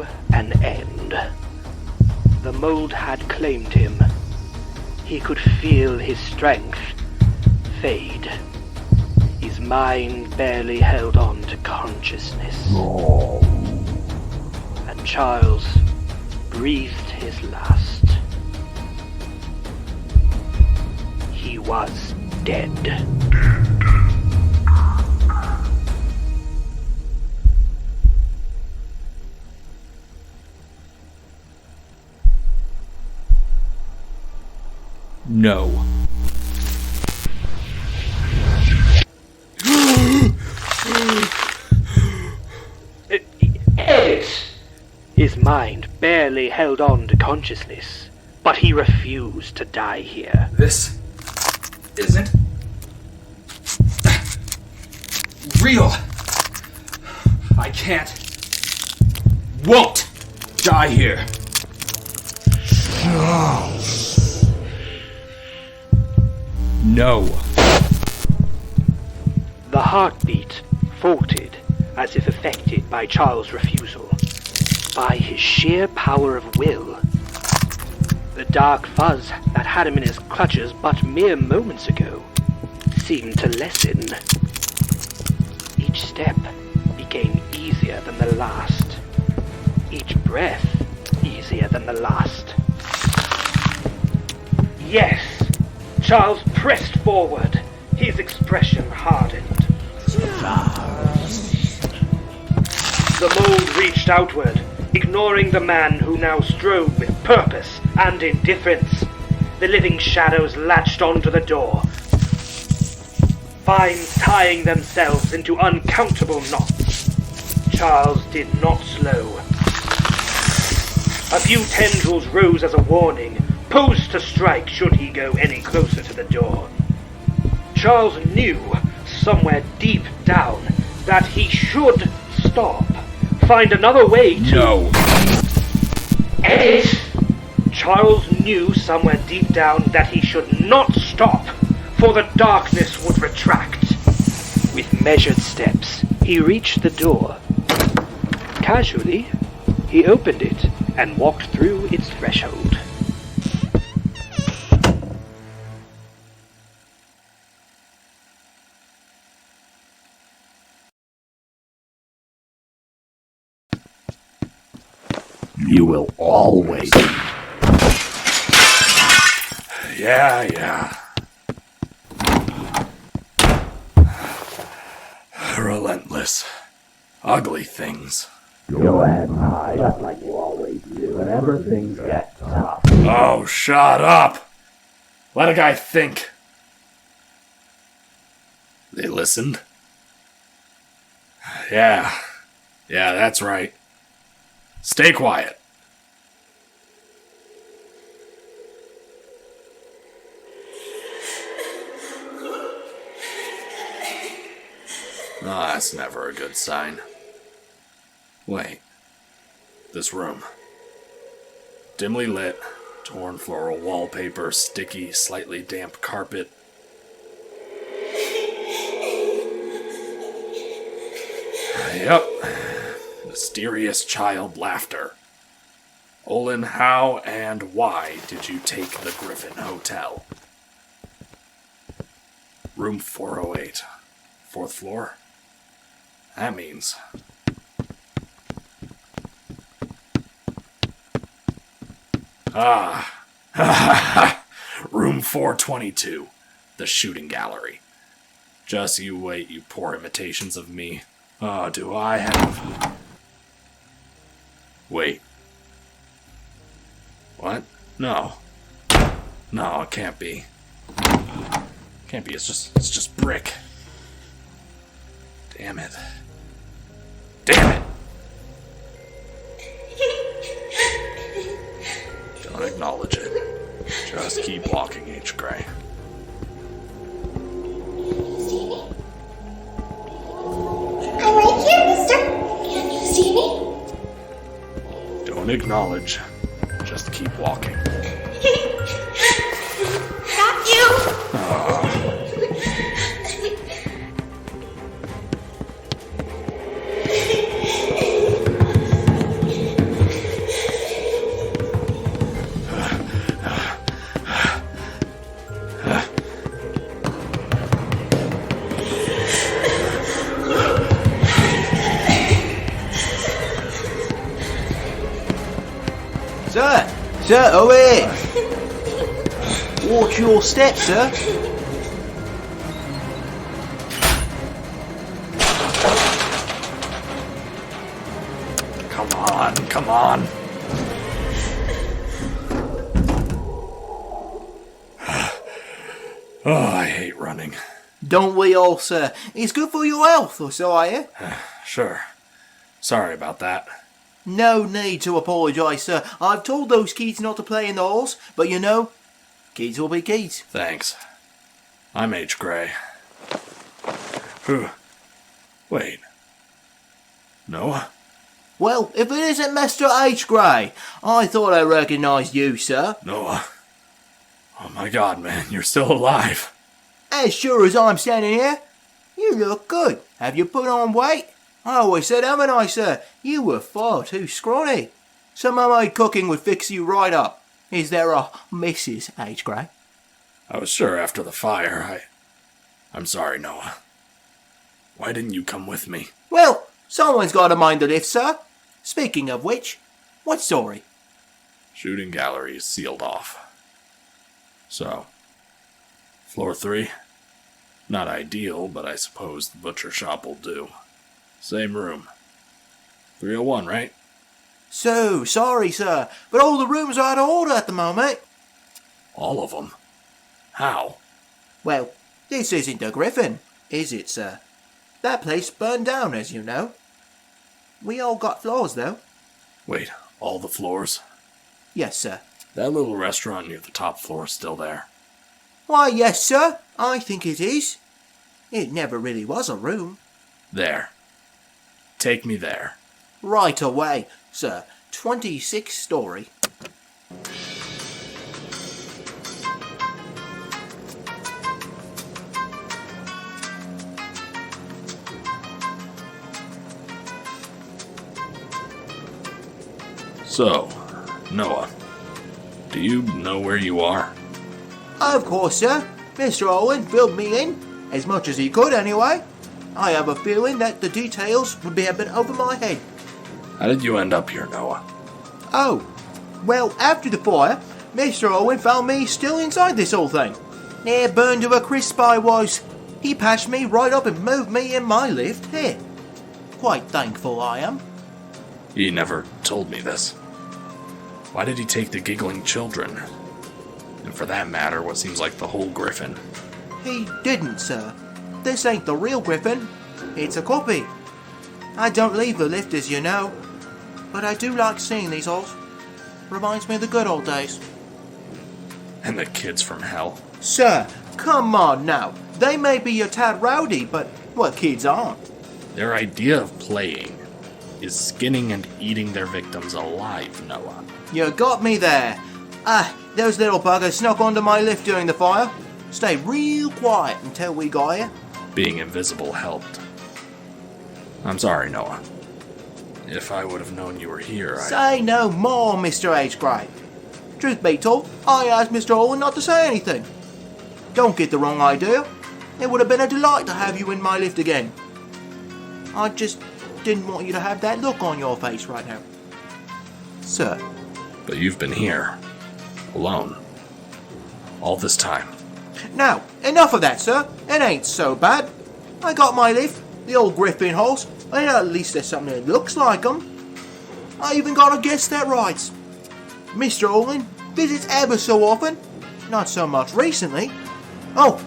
to an end. The mold had claimed him. He could feel his strength fade. His mind barely held on to consciousness. And Charles breathed his last. He was dead. No. His mind barely held on to consciousness, but he refused to die here. This isn't real. I won't die here. No. The heartbeat faltered, as if affected by Charles' refusal. By his sheer power of will. The dark fuzz that had him in his clutches but mere moments ago seemed to lessen. Each step became easier than the last. Each breath easier than the last. Yes! Charles pressed forward, his expression hardened. The mold reached outward, ignoring the man who now strode with purpose and indifference. The living shadows latched onto the door, vines tying themselves into uncountable knots. Charles did not slow. A few tendrils rose as a warning, posed to strike should he go any closer to the door. Charles knew, somewhere deep down, that he should stop. Find another way to... No. Edit! Charles knew somewhere deep down that he should not stop, for the darkness would retract. With measured steps, he reached the door. Casually, he opened it and walked through its threshold. You will always... Yeah. Relentless. Ugly things. Go ahead and hide, just like you always do, whenever things get tough. Oh, shut up! Let a guy think. They listened? Yeah, that's right. Stay quiet. Oh, that's never a good sign. Wait. This room. Dimly lit, torn floral wallpaper, sticky, slightly damp carpet. Yep. Mysterious child laughter. Olin, how and why did you take the Griffin Hotel? Room 408. 4th floor? That means... Room 422. The shooting gallery. Just you wait, you poor imitations of me. Oh, do I have... Wait. What? No. No, it can't be. Can't be, it's just brick. Damn it. Damn it! Don't acknowledge it. Just keep walking, H. Gray. I'm right here, mister. Can you see me? Don't acknowledge. Just keep walking. Got you! Mister, away! Watch your step, sir. Come on, come on. Oh, I hate running. Don't we all, sir? It's good for your health, or so I hear. Sure. Sorry about that. No need to apologise, sir. I've told those kids not to play in the halls, but you know, kids will be kids. Thanks. I'm H. Gray. Whew. Wait. Noah? Well, if it isn't Mr. H. Gray, I thought I recognised you, sir. Noah. Oh my god, man, you're still alive. As sure as I'm standing here, you look good. Have you put on weight? I always said, haven't I, sir? You were far too scrawny. Some homemade cooking would fix you right up. Is there a Mrs. H. Gray? I was sure after the fire, I'm sorry, Noah. Why didn't you come with me? Well, someone's got to mind the lift, sir. Speaking of which, what story? Shooting gallery is sealed off. So, floor 3? Not ideal, but I suppose the butcher shop will do. Same room. 301, right? So, sorry, sir, but all the rooms are out of order at the moment. All of them? How? Well, this isn't the Griffin, is it, sir? That place burned down, as you know. We all got floors, though. Wait, all the floors? Yes, sir. That little restaurant near the top floor is still there. Why, yes, sir. I think it is. It never really was a room. There. Take me there. Right away, sir. 26th story. So, Noah, do you know where you are? Of course, sir. Mr. Owen filled me in, as much as he could anyway. I have a feeling that the details would be a bit over my head. How did you end up here, Noah? Oh, well, after the fire, Mr. Owen found me still inside this whole thing. Near burned to a crisp I was. He patched me right up and moved me in my lift here. Quite thankful I am. He never told me this. Why did he take the giggling children? And for that matter, what seems like the whole Griffin. He didn't, sir. This ain't the real Griffin. It's a copy. I don't leave the lift, as you know, but I do like seeing these halls. Reminds me of the good old days. And the kids from hell. Sir, come on now. They may be a tad rowdy, but well, kids aren't. Their idea of playing is skinning and eating their victims alive, Noah. You got me there. Those little buggers snuck onto my lift during the fire. Stay real quiet until we got here. Being invisible helped. I'm sorry, Noah. If I would have known you were here, Say no more, Mr. H. Gray. Truth be told, I asked Mr. Owen not to say anything. Don't get the wrong idea. It would have been a delight to have you in my lift again. I just didn't want you to have that look on your face right now. Sir. But you've been here. Alone. All this time. Now, enough of that, sir. It ain't so bad. I got my lift, the old Griffin house, and at least there's something that looks like 'em. I even got a guest that writes. Mr. Owen visits ever so often, not so much recently. Oh,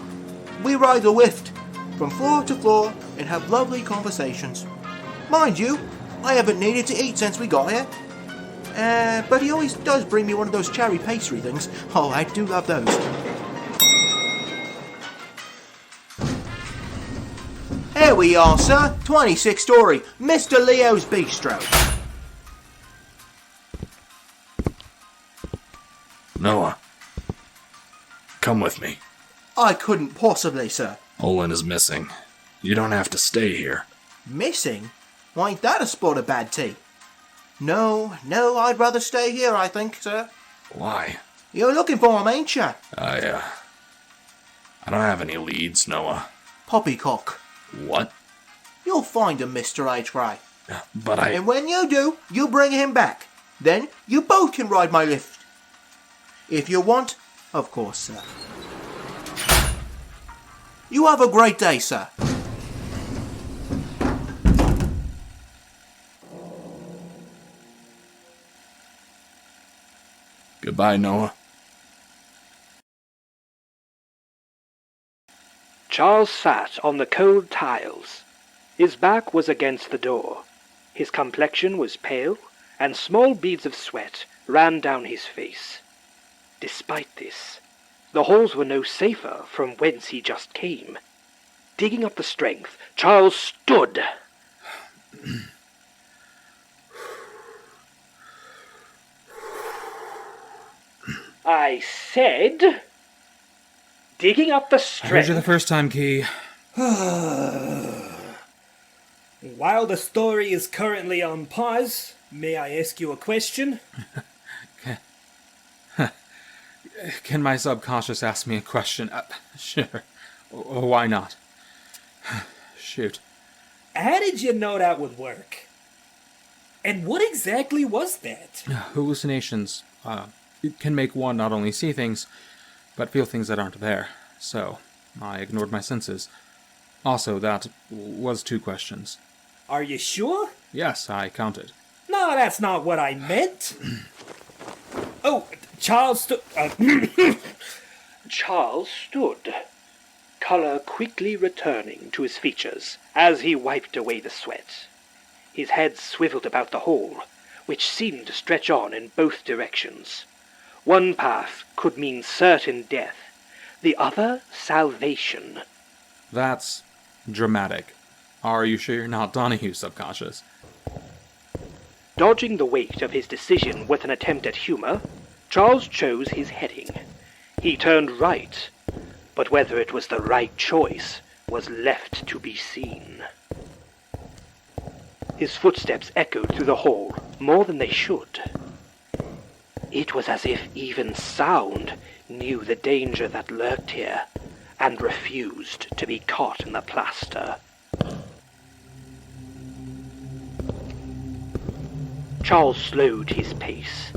we ride the lift from floor to floor and have lovely conversations. Mind you, I haven't needed to eat since we got here. But he always does bring me one of those cherry pastry things. Oh, I do love those. Here we are, sir. 26th story. Mr. Leo's Bistro. Noah. Come with me. I couldn't possibly, sir. Olin is missing. You don't have to stay here. Missing? Why, ain't that a spot of bad tea? No, I'd rather stay here, I think, sir. Why? You're looking for him, ain't you? I don't have any leads, Noah. Poppycock. What? You'll find him, Mr. H. Gray. But And when you do, you bring him back. Then you both can ride my lift. If you want, of course, sir. You have a great day, sir. Goodbye, Noah. Charles sat on the cold tiles. His back was against the door. His complexion was pale, and small beads of sweat ran down his face. Despite this, the halls were no safer from whence he just came. Digging up the strength, Charles stood. I said, digging up the I strength. heard you the first time, Key. While the story is currently on pause, may I ask you a question? Can my subconscious ask me a question? Sure. Why not? Shoot. How did you know that would work? And what exactly was that? Hallucinations. It can make one not only see things, but feel things that aren't there. So, I ignored my senses. Also, that was 2 questions. Are you sure? Yes, I counted. No, that's not what I meant. Oh, Charles Charles stood, colour quickly returning to his features as he wiped away the sweat. His head swiveled about the hall, which seemed to stretch on in both directions. One path could mean certain death, the other salvation. That's dramatic. Are you sure you're not Donahue, subconscious? Dodging the weight of his decision with an attempt at humour, Charles chose his heading. He turned right, but whether it was the right choice was left to be seen. His footsteps echoed through the hall more than they should. It was as if even sound knew the danger that lurked here and refused to be caught in the plaster. Charles slowed his pace.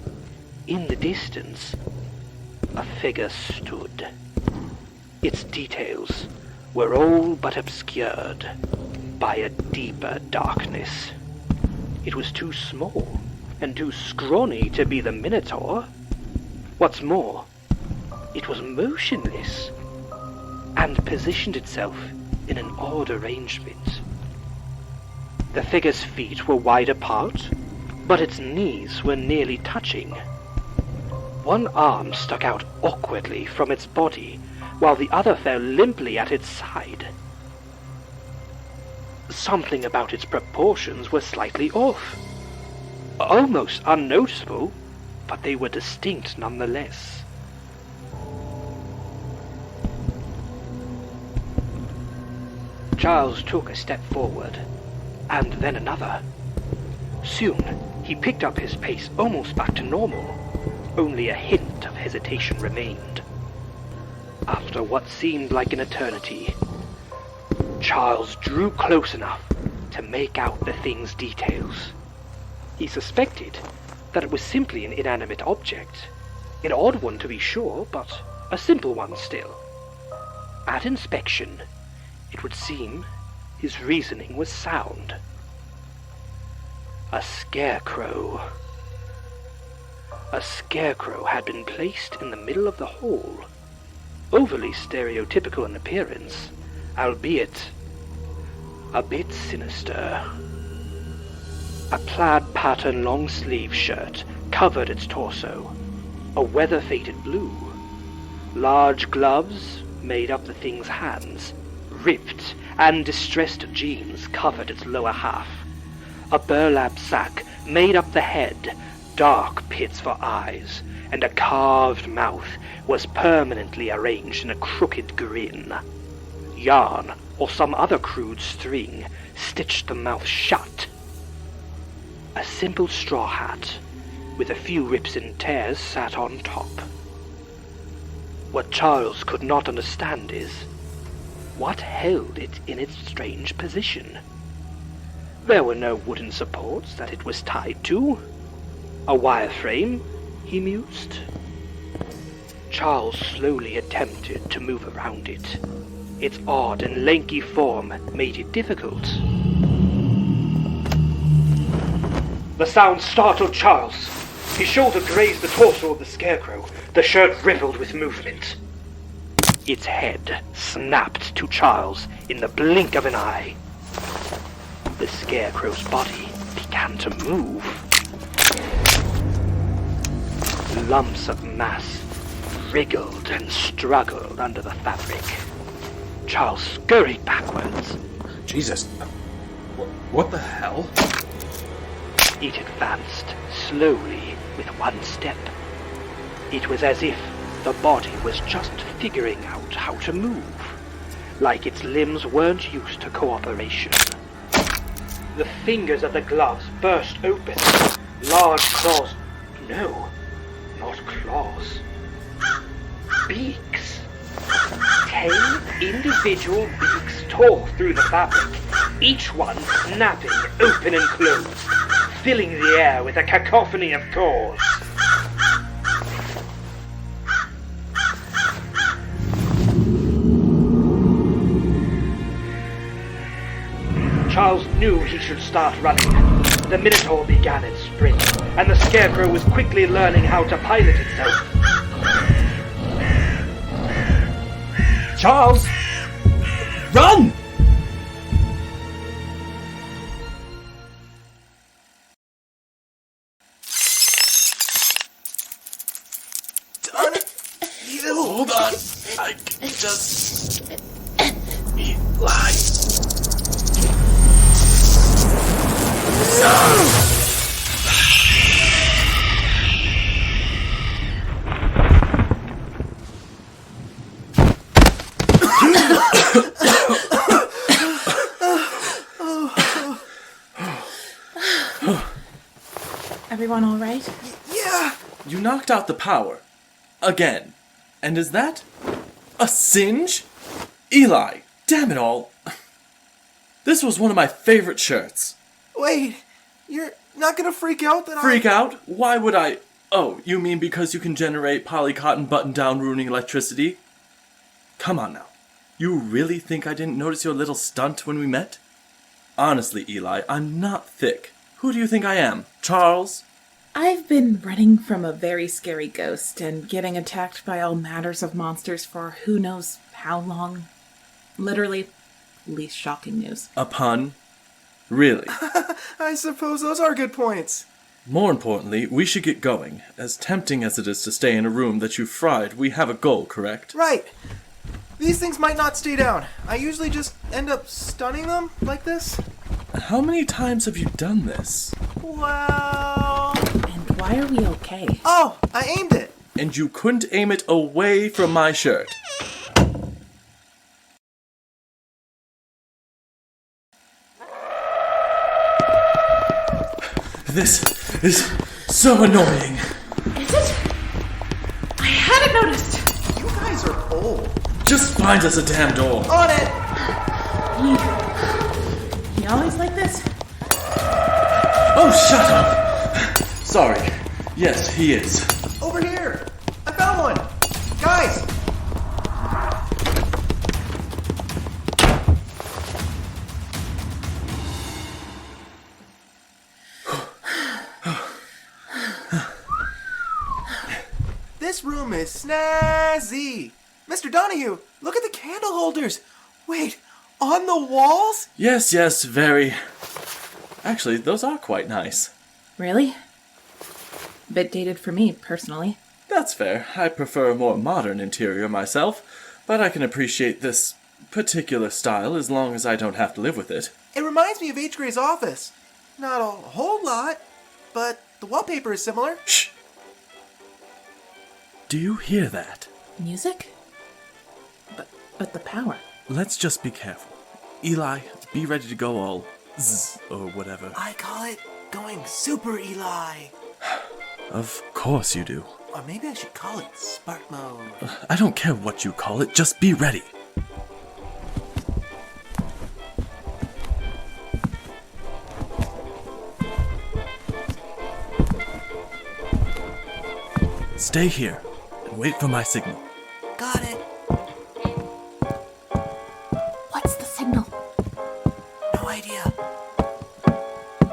In the distance, a figure stood. Its details were all but obscured by a deeper darkness. It was too small and too scrawny to be the Minotaur. What's more, it was motionless and positioned itself in an odd arrangement. The figure's feet were wide apart, but its knees were nearly touching. One arm stuck out awkwardly from its body, while the other fell limply at its side. Something about its proportions was slightly off. Almost unnoticeable, but they were distinct nonetheless. Charles took a step forward, and then another. Soon, he picked up his pace almost back to normal. Only a hint of hesitation remained. After what seemed like an eternity, Charles drew close enough to make out the thing's details. He suspected that it was simply an inanimate object. An odd one to be sure, but a simple one still. At inspection, it would seem his reasoning was sound. A scarecrow. A scarecrow had been placed in the middle of the hall, overly stereotypical in appearance, albeit a bit sinister. A plaid pattern long-sleeve shirt covered its torso, a weather-faded blue. Large gloves made up the thing's hands, ripped and distressed jeans covered its lower half. A burlap sack made up the head, dark pits for eyes, and a carved mouth was permanently arranged in a crooked grin. Yarn, or some other crude string, stitched the mouth shut. A simple straw hat, with a few rips and tears, sat on top. What Charles could not understand is, what held it in its strange position? There were no wooden supports that it was tied to. A wireframe, he mused. Charles slowly attempted to move around it. Its odd and lanky form made it difficult. The sound startled Charles. His shoulder grazed the torso of the scarecrow. The shirt rippled with movement. Its head snapped to Charles in the blink of an eye. The scarecrow's body began to move. Lumps of mass wriggled and struggled under the fabric. Charles scurried backwards. Jesus. What the hell? It advanced slowly with one step. It was as if the body was just figuring out how to move, like its limbs weren't used to cooperation. The fingers of the gloves burst open. Large claws. No, not claws. Beaks. 10 individual beaks tore through the fabric, each one snapping open and closed, filling the air with a cacophony of calls. Charles knew he should start running. The Minotaur began its sprint, and the Scarecrow was quickly learning how to pilot itself. Charles! Run! Hold on. I can just... Eli. Everyone all right? Yeah! You knocked out the power. Again. And is that a singe? Eli, damn it all. This was one of my favorite shirts. Wait, you're not gonna freak out that Freak out? Why would I? Oh, you mean because you can generate polycotton button-down ruining electricity? Come on now. You really think I didn't notice your little stunt when we met? Honestly, Eli, I'm not thick. Who do you think I am? Charles? I've been running from a very scary ghost and getting attacked by all matters of monsters for who knows how long. Literally, least shocking news. A pun? Really? I suppose those are good points. More importantly, we should get going. As tempting as it is to stay in a room that you fried, we have a goal, correct? Right. These things might not stay down. I usually just end up stunning them like this. How many times have you done this? Well... And why are we okay? Oh, I aimed it. And you couldn't aim it away from my shirt. This is so annoying. Is it? I hadn't noticed. You guys are old. Just find us a damn door. On it! He always like this? Oh, shut up. Sorry. Yes, he is. Over here! I found one! Guys! This room is snazzy! Mr. Donahue, look at the candle holders! Wait, on the walls? Yes, very. Actually, those are quite nice. Really? Bit dated for me, personally. That's fair. I prefer a more modern interior myself, but I can appreciate this particular style as long as I don't have to live with it. It reminds me of H. Gray's office. Not a whole lot, but the wallpaper is similar. Shh! Do you hear that? Music? But the power. Let's just be careful. Eli, be ready to go all zzz or whatever. I call it going super Eli. Of course you do. Or maybe I should call it spark mode. I don't care what you call it, just be ready. Stay here. Wait for my signal. Got it. What's the signal? No idea.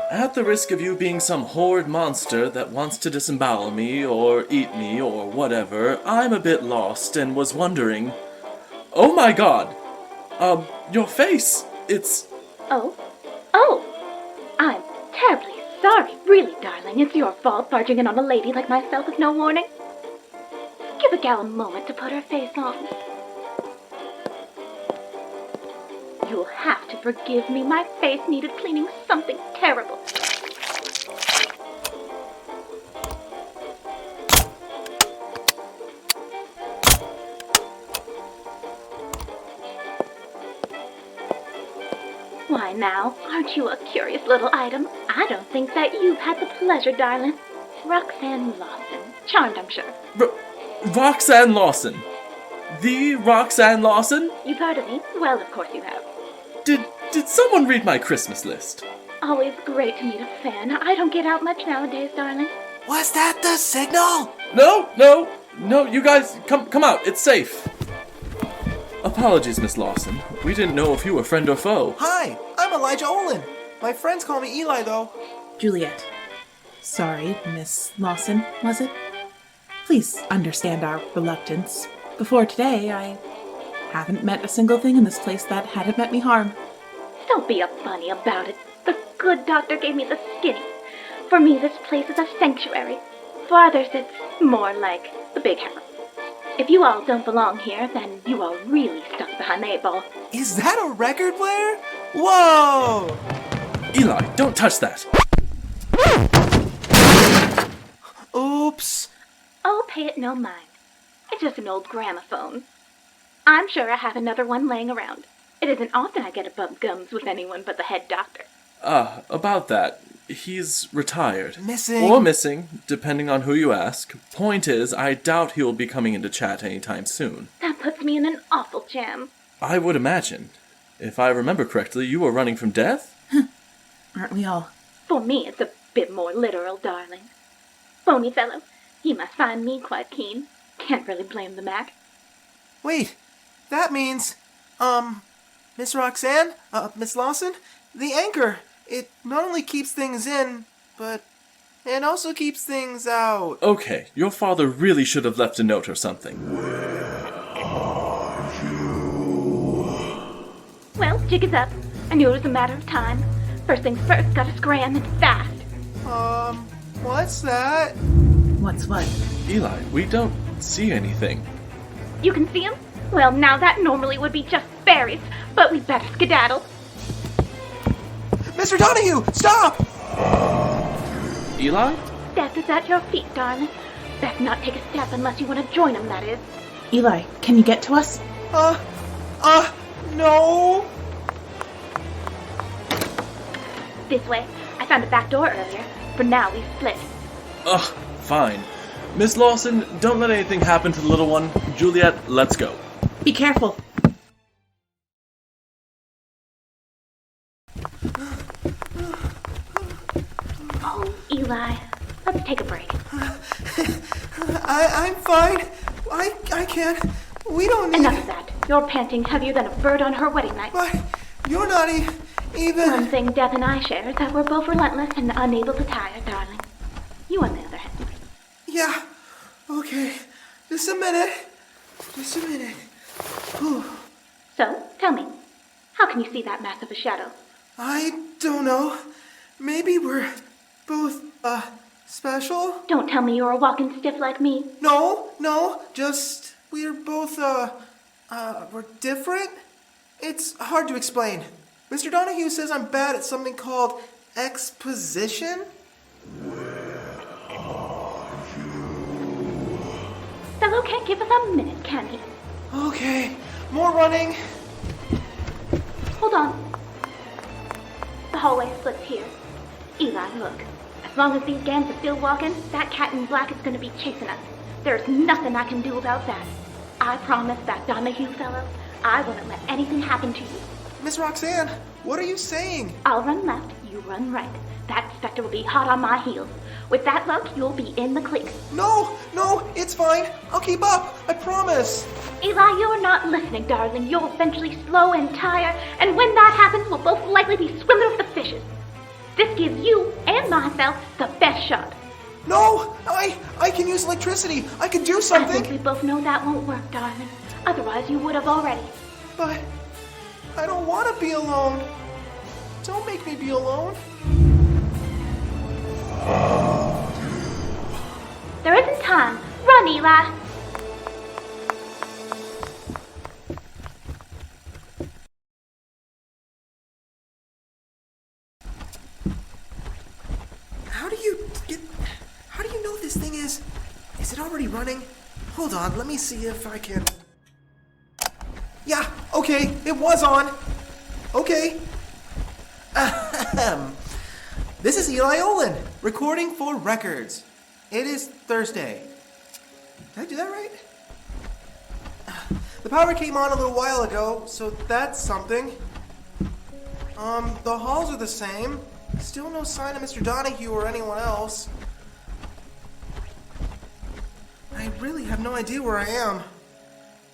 At the risk of you being some horrid monster that wants to disembowel me or eat me or whatever, I'm a bit lost and was wondering... Oh my god! Your face! It's... Oh, I'm terribly sorry. Really, darling, it's your fault barging in on a lady like myself with no warning. Give a gal a moment to put her face on. You'll have to forgive me. My face needed cleaning something terrible. Why now, aren't you a curious little item? I don't think that you've had the pleasure, darling. Roxanne Lawson. Charmed, I'm sure. Roxanne Lawson! The Roxanne Lawson? You've heard of me? Well, of course you have. Did someone read my Christmas list? Always great to meet a fan. I don't get out much nowadays, darling. Was that the signal? No, you guys, come out, it's safe. Apologies, Miss Lawson. We didn't know if you were friend or foe. Hi, I'm Elijah Olin. My friends call me Eli, though. Juliet. Sorry, Miss Lawson, was it? Please understand our reluctance. Before today, I haven't met a single thing in this place that hadn't meant me harm. Don't be a bunny about it. The good doctor gave me the skinny. For me, this place is a sanctuary. For others, it's more like the big house. If you all don't belong here, then you are really stuck behind the 8-ball. Is that a record player? Whoa! Eli, don't touch that. Oops. Oh, pay it no mind. It's just an old gramophone. I'm sure I have another one laying around. It isn't often I get above gums with anyone but the head doctor. About that. He's retired. Missing. Or missing, depending on who you ask. Point is, I doubt he'll be coming into chat anytime soon. That puts me in an awful jam. I would imagine. If I remember correctly, you were running from death? Aren't we all? For me, it's a bit more literal, darling. Phony fellow. He must find me quite keen. Can't really blame the Mac. Wait, that means, Miss Roxanne, Miss Lawson, the anchor. It not only keeps things in, but it also keeps things out. Okay, your father really should have left a note or something. Well, jig is up. I knew it was a matter of time. First things first, gotta scram and fast. What's that? What's what? Eli, we don't see anything. You can see him? Well, now that normally would be just fairies, but we better skedaddle. Mr. Donahue, stop! Eli? Death is at your feet, darling. Best not take a step unless you want to join him, that is. Eli, can you get to us? No. This way. I found a back door earlier. For now, we split. Ugh, fine. Miss Lawson, don't let anything happen to the little one. Juliet, let's go. Be careful. Oh, Eli. Let's take a break. I'm fine. I can't. We don't need... Enough of that. You're panting heavier than a bird on her wedding night. But you're not even... One thing Death and I share is that we're both relentless and unable to tire, darling. You, on the other hand. Yeah. Okay. Just a minute. Whew. So, tell me, how can you see that mass of a shadow? I don't know. Maybe we're both, special? Don't tell me you're a walking stiff like me. No. Just, we're both, we're different? It's hard to explain. Mr. Donahue says I'm bad at something called exposition? Fellow can't give us a minute, can he? Okay, more running. Hold on. The hallway splits here. Eli, look. As long as these gangs are still walking, that cat in black is going to be chasing us. There's nothing I can do about that. I promise that Donahue fellow, I wouldn't let anything happen to you. Miss Roxanne, what are you saying? I'll run left, you run right. That specter will be hot on my heels. With that luck, you'll be in the clique. No, it's fine. I'll keep up, I promise. Eli, you're not listening, darling. You'll eventually slow and tire, and when that happens, we'll both likely be swimming with the fishes. This gives you and myself the best shot. No, I can use electricity. I can do I something. think we both know that won't work, darling. Otherwise, you would have already. But I don't want to be alone. Don't make me be alone. There isn't time. Run, Eli. How do you know this thing is it already running? Hold on, let me see if I can. Yeah, okay, it was on. Okay. This is Eli Olin, recording for records. It is Thursday. Did I do that right? The power came on a little while ago, so that's something. The halls are the same. Still no sign of Mr. Donahue or anyone else. I really have no idea where I am.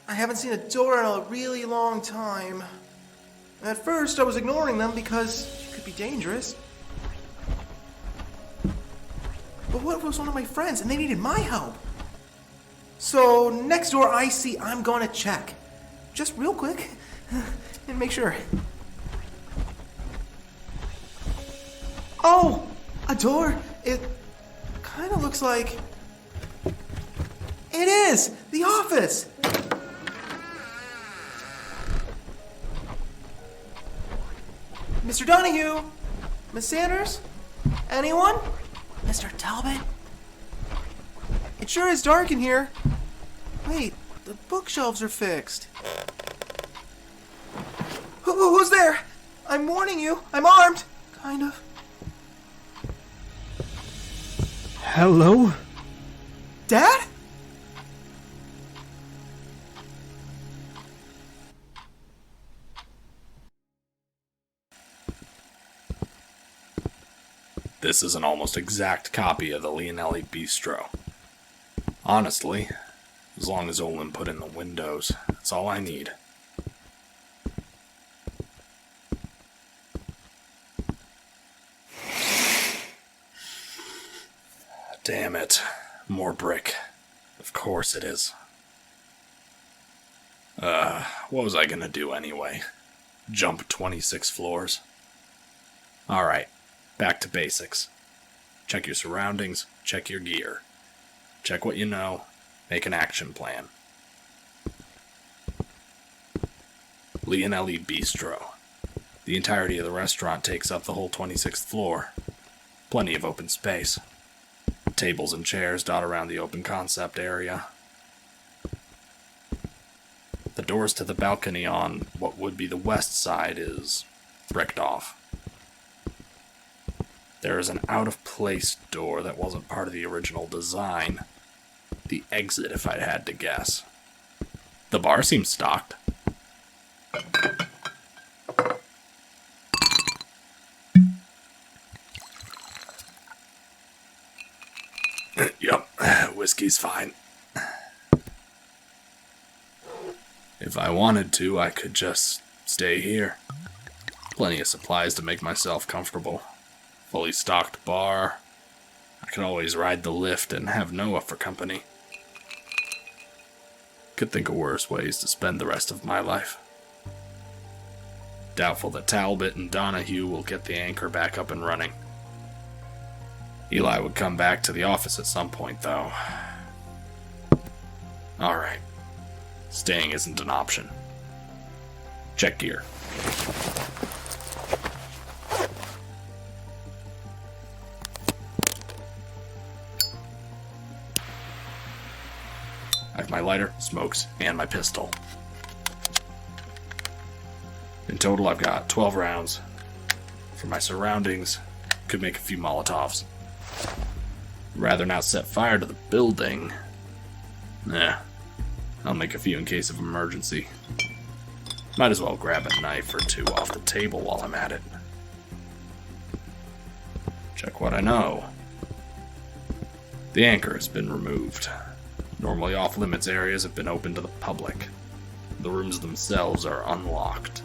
I haven't seen a door in a really long time. At first, I was ignoring them because it could be dangerous. But what if it was one of my friends and they needed my help? So, next door I see, I'm gonna check. Just real quick, and make sure. Oh! A door! It kinda looks like... It is! The office! Mr. Donahue? Miss Sanders? Anyone? Mr. Talbot? It sure is dark in here. Wait, the bookshelves are fixed. Who's there? I'm warning you, I'm armed. Kind of. Hello? Dad? This is an almost exact copy of the Leonelli Bistro. Honestly, as long as Olin put in the windows, that's all I need. Damn it. More brick. Of course it is. What was I gonna do anyway? Jump 26 floors? Alright, back to basics. Check your surroundings, check your gear. Check what you know, make an action plan. Leonelli Bistro. The entirety of the restaurant takes up the whole 26th floor. Plenty of open space. Tables and chairs dot around the open concept area. The doors to the balcony on what would be the west side is bricked off. There is an out-of-place door that wasn't part of the original design. The exit, if I had to guess. The bar seems stocked. Yup, whiskey's fine. If I wanted to, I could just stay here. Plenty of supplies to make myself comfortable. Fully stocked bar. I could always ride the lift and have Noah for company. Could think of worse ways to spend the rest of my life. Doubtful that Talbot and Donahue will get the anchor back up and running. Eli would come back to the office at some point, though. Alright. Staying isn't an option. Check gear. I have my lighter, smokes, and my pistol. In total, I've got 12 rounds. For my surroundings, could make a few Molotovs. Rather not set fire to the building. Nah, I'll make a few in case of emergency. Might as well grab a knife or two off the table while I'm at it. Check what I know. The anchor has been removed. Normally off-limits areas have been open to the public. The rooms themselves are unlocked.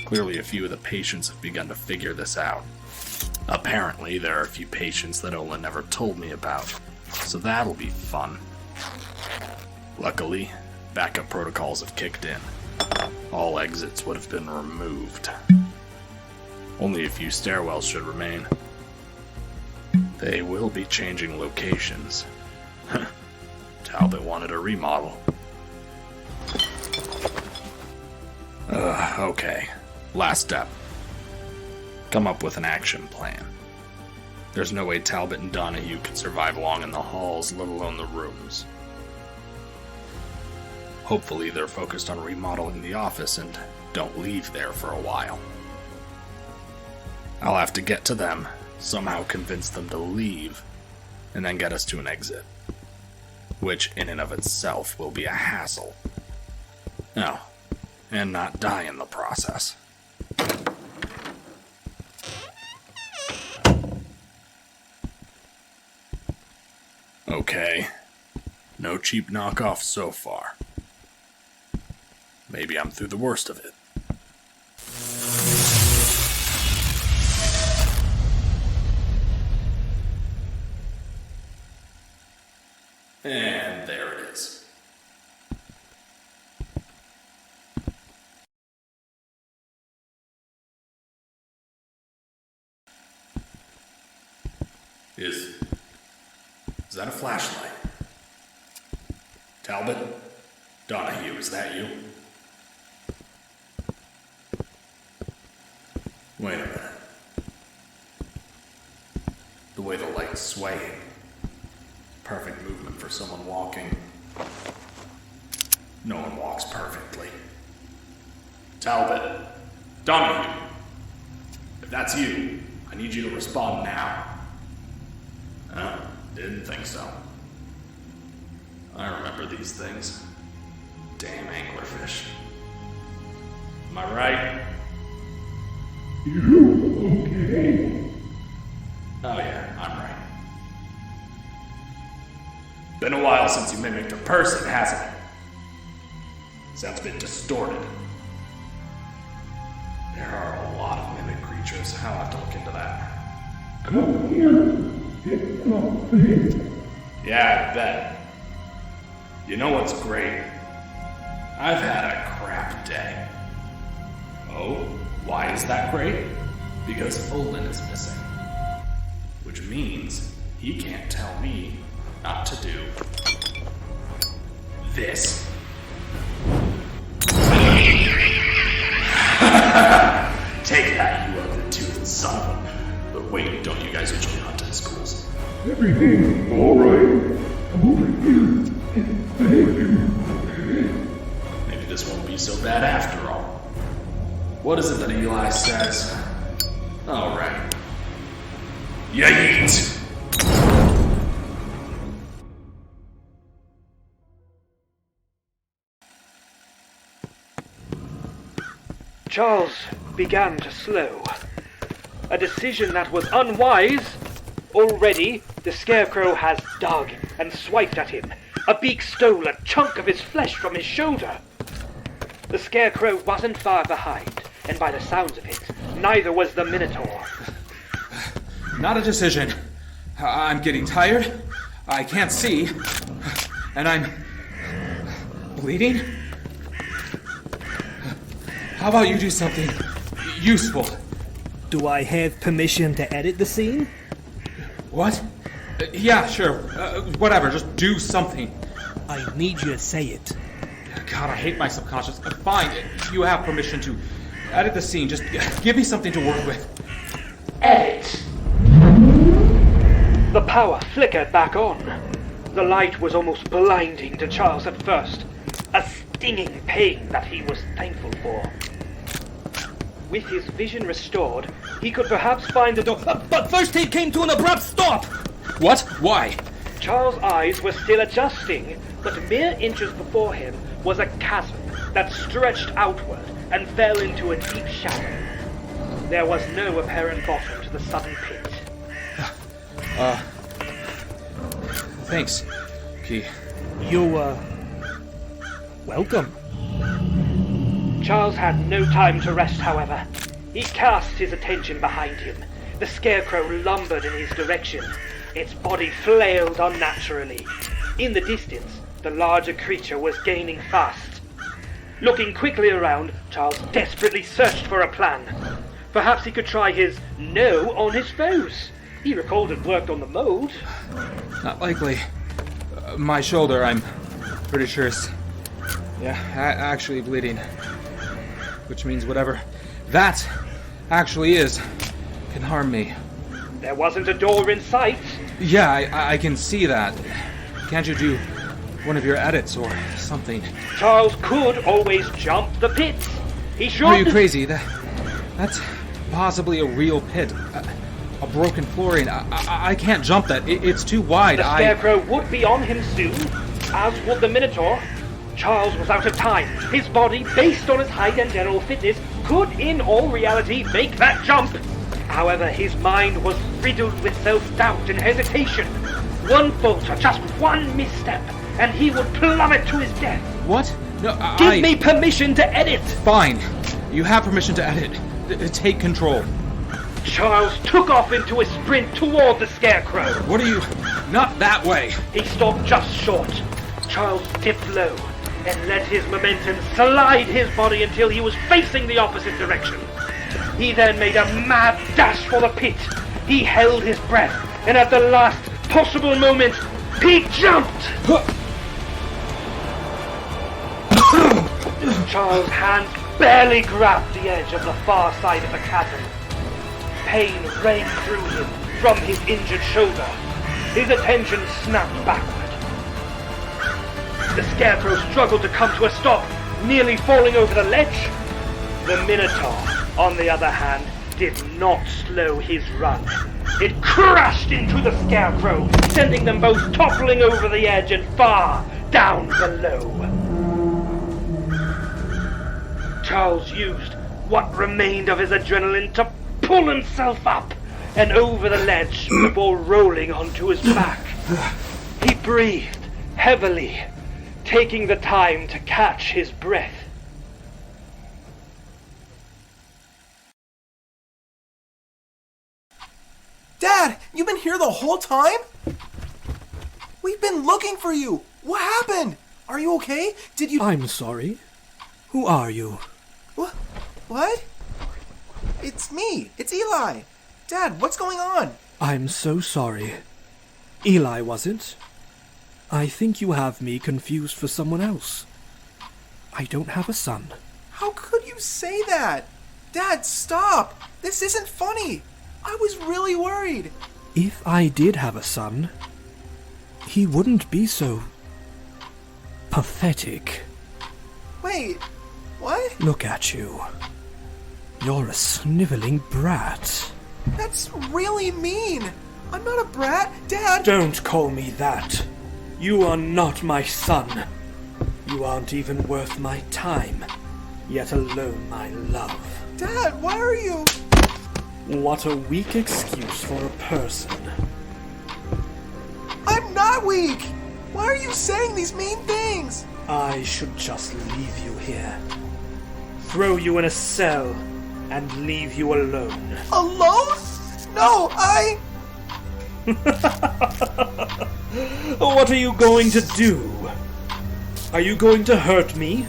Clearly a few of the patients have begun to figure this out. Apparently there are a few patients that Ola never told me about, so that'll be fun. Luckily, backup protocols have kicked in. All exits would have been removed. Only a few stairwells should remain. They will be changing locations. Talbot wanted a remodel. Okay. Last step. Come up with an action plan. There's no way Talbot and Donahue can survive long in the halls, let alone the rooms. Hopefully they're focused on remodeling the office and don't leave there for a while. I'll have to get to them, somehow convince them to leave, and then get us to an exit. Which, in and of itself, will be a hassle. Oh, and not die in the process. Okay. No cheap knockoffs so far. Maybe I'm through the worst of it. And there it is. Is that a flashlight? Talbot? Donahue, is that you? Wait a minute. The way the light's swaying. Perfect movement for someone walking. No one walks perfectly. Talbot. Donahue. If that's you, I need you to respond now. Didn't think so. I remember these things. Damn anglerfish. Am I right? You okay? Oh yeah, I'm right. Been a while since you mimicked a person, hasn't it? Sounds a bit distorted. There are a lot of mimic creatures. I'll have to look into that. Come here. It's not safe. Yeah, I bet. You know what's great? I've had a crap day. Oh, why is that great? Because Olin is missing. Which means he can't tell me not to do this. Take that, you ugly-toothed son of a... But wait, don't you guys usually hunt in schools? Everything's alright. I'm over here. Thank you. Maybe this won't be so bad after all. What is it that Eli says? Alright. Yeet! Charles began to slow. A decision that was unwise. Already, the Scarecrow has dug and swiped at him. A beak stole a chunk of his flesh from his shoulder. The Scarecrow wasn't far behind, and by the sounds of it, neither was the Minotaur. Not a decision. I'm getting tired. I can't see. And I'm... bleeding? How about you do something useful? Do I have permission to edit the scene? What? Yeah, sure. Whatever, just do something. I need you to say it. God, I hate my subconscious. Fine, you have permission to edit the scene. Just give me something to work with. Edit! The power flickered back on. The light was almost blinding to Charles at first. A stinging pain that he was thankful for. With his vision restored, he could perhaps find the door. But first he came to an abrupt stop! What? Why? Charles' eyes were still adjusting, but mere inches before him was a chasm that stretched outward and fell into a deep shadow. There was no apparent bottom to the sudden pit. Thanks, Key. You're, welcome. Charles had no time to rest, however. He cast his attention behind him. The scarecrow lumbered in his direction. Its body flailed unnaturally. In the distance, the larger creature was gaining fast. Looking quickly around, Charles desperately searched for a plan. Perhaps he could try his no on his foes. He recalled it worked on the mold. Not likely. My shoulder, I'm pretty sure is... actually bleeding. Which means whatever that actually is can harm me. There wasn't a door in sight. Yeah, I can see that. Can't you do one of your edits or something? Charles could always jump the pit. He should... Are you crazy? That's possibly a real pit. A broken flooring. I can't jump that. It's too wide. The scarecrow would be on him soon, as would the Minotaur. Charles was out of time. His body, based on his height and general fitness, could in all reality make that jump. However, his mind was riddled with self-doubt and hesitation. One falter, just one misstep, and he would plummet to his death. What? No, Give me permission to edit! Fine. You have permission to edit. Take control. Charles took off into a sprint toward the scarecrow. What are you... Not that way. He stopped just short. Charles dipped low and let his momentum slide his body until he was facing the opposite direction. He then made a mad dash for the pit. He held his breath, and at the last possible moment, he jumped! Charles' hands barely grabbed the edge of the far side of the chasm. Pain rained through him from his injured shoulder. His attention snapped backward. The scarecrow struggled to come to a stop, nearly falling over the ledge. The Minotaur, on the other hand, did not slow his run. It crashed into the scarecrow, sending them both toppling over the edge and far down below. Charles used what remained of his adrenaline to pull himself up and over the ledge before rolling onto his back. He breathed heavily, taking the time to catch his breath. Dad, you've been here the whole time? We've been looking for you. What happened? Are you okay? Did you... I'm sorry. Who are you? What? It's me. It's Eli. Dad, what's going on? I'm so sorry. Eli, was it? I think you have me confused for someone else. I don't have a son. How could you say that? Dad, stop. This isn't funny. I was really worried. If I did have a son, he wouldn't be so... pathetic. Wait, what? Look at you. You're a sniveling brat. That's really mean. I'm not a brat, Dad. Don't call me that. You are not my son. You aren't even worth my time, yet alone my love. Dad, why are you... What a weak excuse for a person. I'm not weak! Why are you saying these mean things? I should just leave you here. Throw you in a cell and leave you alone. Alone? No, I... What are you going to do? Are you going to hurt me?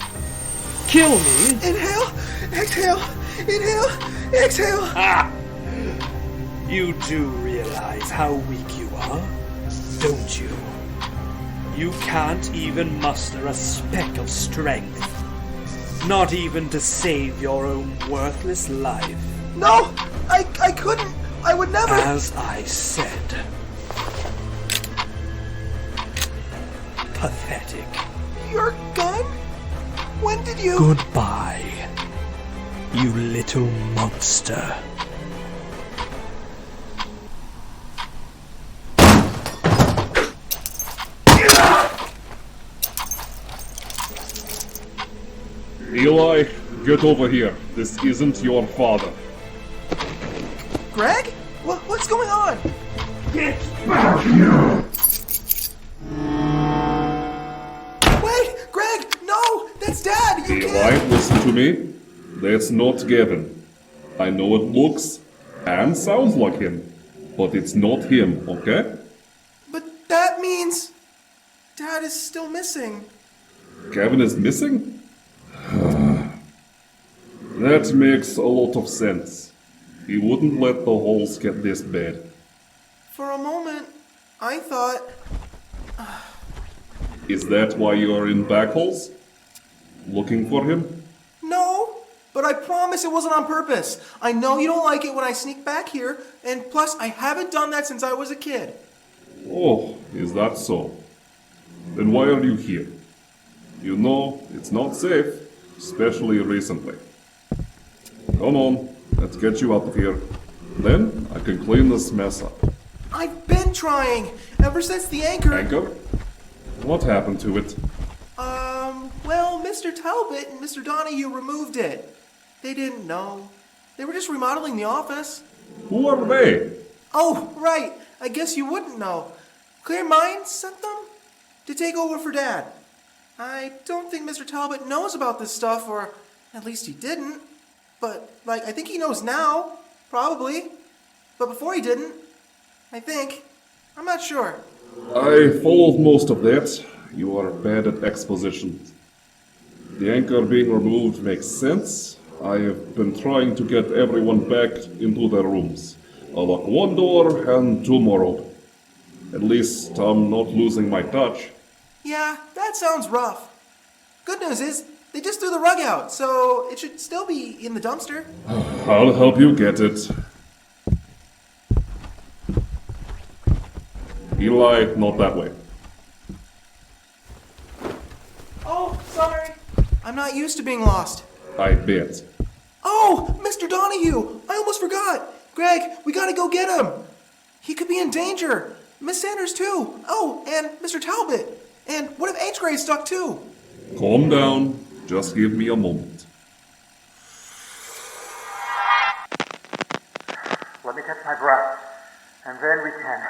Kill me? Inhale, exhale, inhale, exhale. Ah! You do realize how weak you are, don't you? You can't even muster a speck of strength. Not even to save your own worthless life. No, I couldn't. I would never... As I said. Pathetic. Your gun? When did you... Goodbye, you little monster. Eli, Get over here. This isn't your father. Greg? What's going on? Get back here! Wait! Greg! No! That's Dad! You Eli, can't! listen to me. That's not Gavin. I know it looks and sounds like him, but it's not him, okay? But that means... Dad is still missing. Gavin is missing? That makes a lot of sense. He wouldn't let the holes get this bad. For a moment, I thought... Is that why you're in back holes? Looking for him? No, but I promise it wasn't on purpose. I know you don't like it when I sneak back here, and plus I haven't done that since I was a kid. Oh, is that so? Then why are you here? You know, it's not safe, especially recently. Come on, let's get you out of here. Then I can clean this mess up. I've been trying, ever since the anchor... Anchor? What happened to it? Well, Mr. Talbot and Mr. Donahue removed it. They didn't know. They were just remodeling the office. Who are they? Oh, right. I guess you wouldn't know. Clear Minds sent them to take over for Dad. I don't think Mr. Talbot knows about this stuff, or at least he didn't. But, I think he knows now. Probably. But before he didn't. I think. I'm not sure. I followed most of that. You are bad at exposition. The anchor being removed makes sense. I have been trying to get everyone back into their rooms. I'll lock one door and two more open. At least I'm not losing my touch. Yeah, that sounds rough. Good news is, they just threw the rug out, so it should still be in the dumpster. I'll help you get it. Eli, not that way. Oh, sorry. I'm not used to being lost. I bet. Oh, Mr. Donahue! I almost forgot! Greg, we gotta go get him! He could be in danger! Miss Sanders, too! Oh, and Mr. Talbot! And what if H. Gray's stuck, too? Calm down. Just give me a moment. Let me catch my breath, and then we can...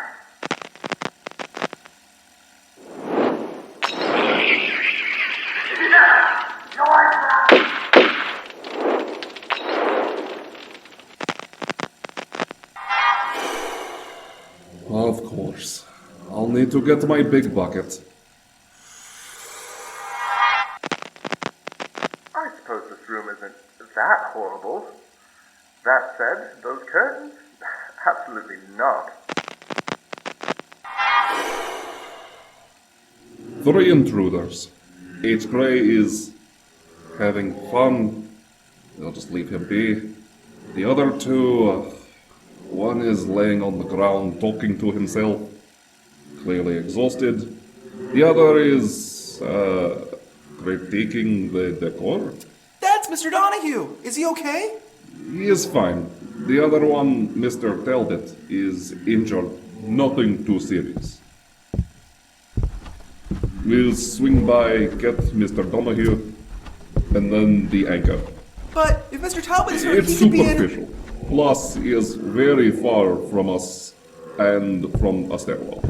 Of course. I'll need to get my big bucket. I suppose this room isn't that horrible. That said, those curtains? Absolutely not. 3 intruders. H. Gray is having fun. I'll just leave him be. The other 2, one is laying on the ground talking to himself, clearly exhausted. The other is, critiquing the decor. That's Mr. Donahue! Is he okay? He is fine. The other one, Mr. Talbot, is injured. Nothing too serious. We'll swing by, get Mr. Donahue, and then the anchor. But if Mr. Talbot is hurt, It's he could be in... superficial. Plus, he is very far from us and from a stairwell.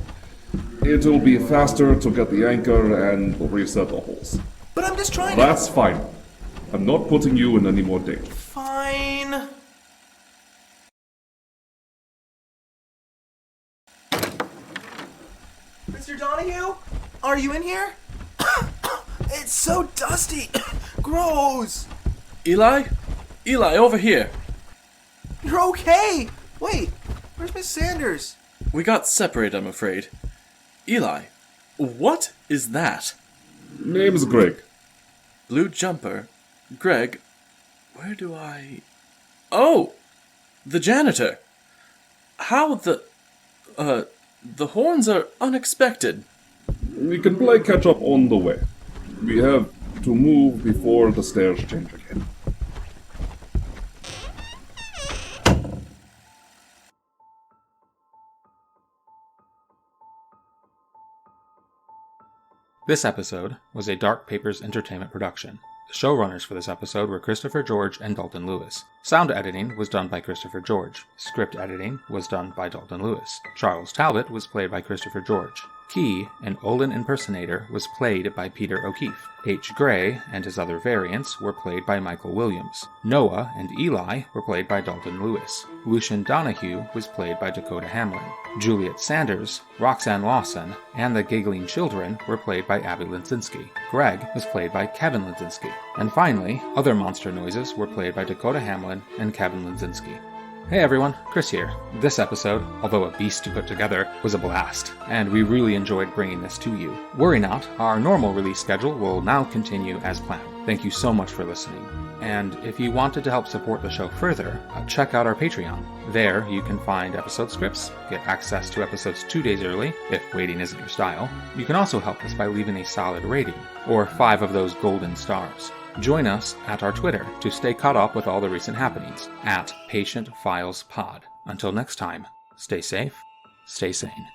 It'll be faster to get the anchor and reset the holes. But I'm just trying That's fine. I'm not putting you in any more danger. Fine. Mr. Donahue? Are you in here? It's so dusty. Gross. Eli? Eli, over here. You're okay. Wait, where's Miss Sanders? We got separated, I'm afraid. Eli, what is that? Name's Greg. Blue jumper. Greg, where do I... Oh! The janitor! How the horns are unexpected. We can play catch up on the way. We have to move before the stairs change again. This episode was a Dark Papers Entertainment production. The showrunners for this episode were Christopher George and Dalton Lewis. Sound editing was done by Christopher George. Script editing was done by Dalton Lewis. Charles Talbot was played by Christopher George. Key, an Olin impersonator, was played by Peter O'Keefe. H. Gray and his other variants were played by Michael Williams. Noah and Eli were played by Dalton Lewis. Lucian Donahue was played by Dakota Hamlin. Juliet Sanders, Roxanne Lawson, and the Giggling Children were played by Abby Linsinski. Greg was played by Kevin Linsinski. And finally, other monster noises were played by Dakota Hamlin and Kevin Linsinski. Hey everyone, Chris here. This episode, although a beast to put together, was a blast, and we really enjoyed bringing this to you. Worry not, our normal release schedule will now continue as planned. Thank you so much for listening. And if you wanted to help support the show further, check out our Patreon. There you can find episode scripts, get access to episodes 2 days early, if waiting isn't your style. You can also help us by leaving a solid rating, or 5 of those golden stars. Join us at our Twitter to stay caught up with all the recent happenings, @PatientFilesPod. Until next time, stay safe, stay sane.